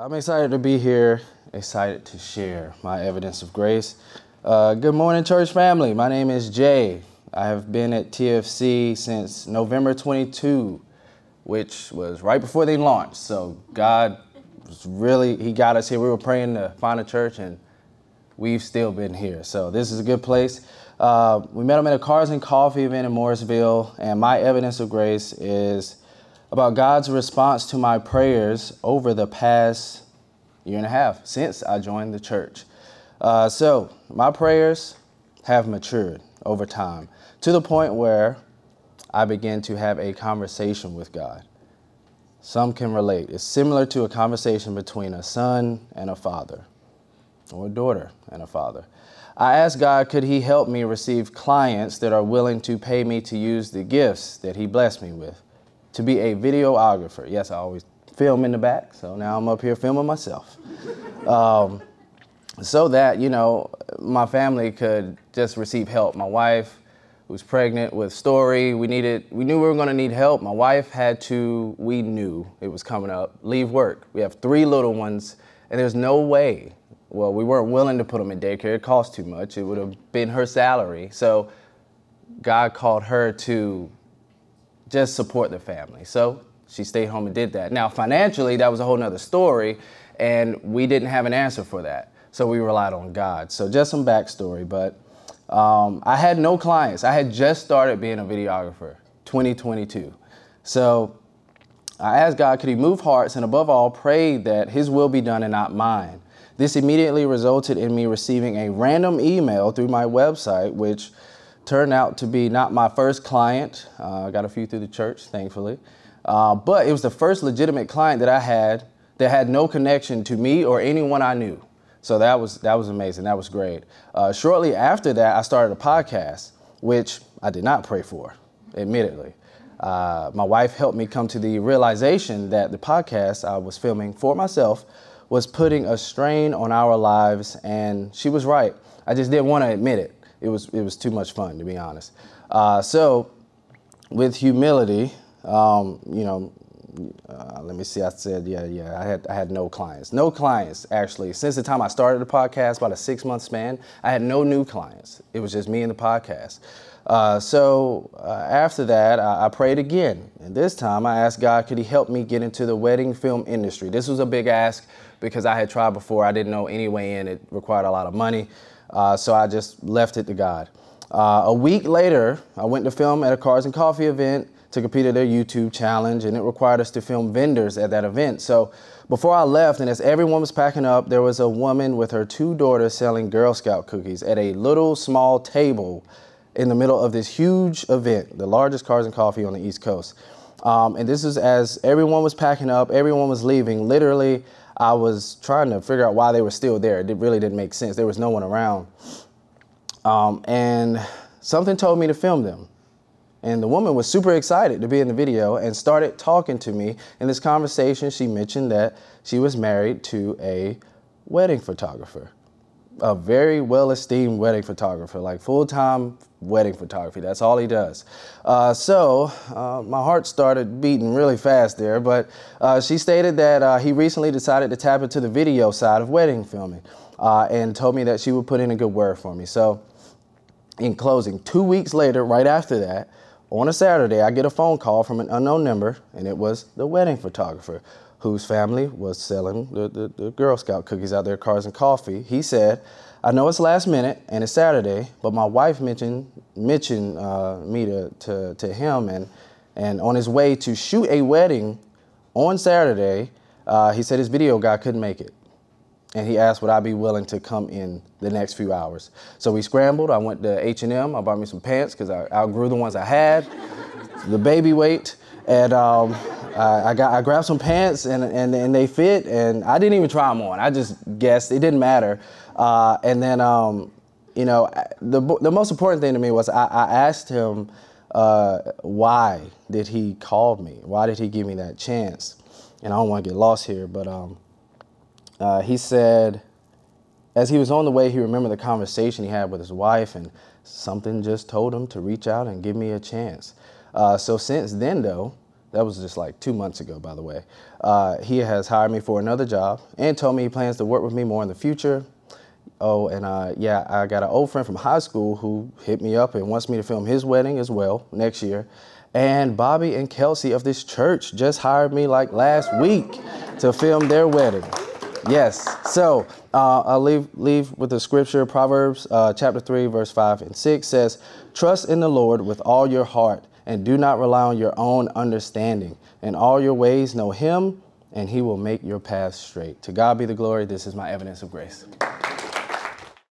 I'm excited to be here, excited to share my evidence of grace. Good morning, church family. My name is Jay. I have been at TFC since November 22, which was right before they launched. So God He got us here. We were praying to find a church, and we've still been here. So this is a good place. We met them at a Cars and Coffee event in Morrisville, and my evidence of grace is about God's response to my prayers over the past year and a half since I joined the church. So my prayers have matured over time to the point where I began to have a conversation with God. Some can relate. It's similar to a conversation between a son and a father, or a daughter and a father. I asked God, could he help me receive clients that are willing to pay me to use the gifts that he blessed me with, to be a videographer. Yes, I always film in the back, so now I'm up here filming myself. So that, my family could just receive help. My wife was pregnant with Story. We knew we were gonna need help. My wife we knew it was coming up, leave work. We have 3 little ones, and there's no way, well, we weren't willing to put them in daycare. It cost too much. It would have been her salary. So God called her to just support the family. So she stayed home and did that. Now, financially, that was a whole nother story, and we didn't have an answer for that. So we relied on God. So just some backstory, but I had no clients. I had just started being a videographer, 2022. So I asked God, could he move hearts, and above all, prayed that his will be done and not mine. This immediately resulted in me receiving a random email through my website, which turned out to be not my first client. I got a few through the church, thankfully. But it was the first legitimate client that I had that had no connection to me or anyone I knew. So that was amazing. That was great. Shortly after that, I started a podcast, which I did not pray for, admittedly. My wife helped me come to the realization that the podcast I was filming for myself was putting a strain on our lives, and she was right. I just didn't want to admit it. It was too much fun, to be honest. So with humility, let me see, I said, I had no clients. No clients, actually. Since the time I started the podcast, about a 6-month span, I had no new clients. It was just me and the podcast. So after that, I prayed again. And this time I asked God, could he help me get into the wedding film industry? This was a big ask because I had tried before. I didn't know any way in. It required a lot of money. So I just left it to God. A week later, I went to film at a Cars and Coffee event to compete at their YouTube challenge, and it required us to film vendors at that event. So before I left, and as everyone was packing up, there was a woman with her 2 daughters selling Girl Scout cookies at a little small table in the middle of this huge event, the largest Cars and Coffee on the East Coast. And this is as everyone was packing up, everyone was leaving. Literally, I was trying to figure out why they were still there. It really didn't make sense. There was no one around. And something told me to film them. And the woman was super excited to be in the video and started talking to me. In this conversation, she mentioned that she was married to a wedding photographer, a very well-esteemed wedding photographer, like full-time wedding photography. That's all he does. So my heart started beating really fast there, but she stated that he recently decided to tap into the video side of wedding filming and told me that she would put in a good word for me. So in closing, 2 weeks later, right after that, on a Saturday, I get a phone call from an unknown number, and it was the wedding photographer whose family was selling the Girl Scout cookies out there, Cars and Coffee. He said, I know it's last minute and it's Saturday, but my wife mentioned me to him, and on his way to shoot a wedding on Saturday, he said his video guy couldn't make it. And he asked would I be willing to come in the next few hours. So we scrambled. I went to H&M. I bought me some pants because I outgrew the ones I had, the baby weight. And I grabbed some pants and they fit, and I didn't even try them on. I just guessed. It didn't matter. And then, the most important thing to me was I asked him why did he call me? Why did he give me that chance? And I don't want to get lost here, but he said, as he was on the way, he remembered the conversation he had with his wife, and something just told him to reach out and give me a chance. So since then, though, That was just like 2 months ago, by the way. He has hired me for another job and told me he plans to work with me more in the future. Oh, and yeah, I got an old friend from high school who hit me up and wants me to film his wedding as well next year. And Bobby and Kelsey of this church just hired me like last week to film their wedding. Yes, so I'll leave with the scripture. Proverbs chapter 3, verse 5 and 6 says, "Trust in the Lord with all your heart and do not rely on your own understanding. In all your ways know him, and he will make your path straight." To God be the glory. This is my evidence of grace.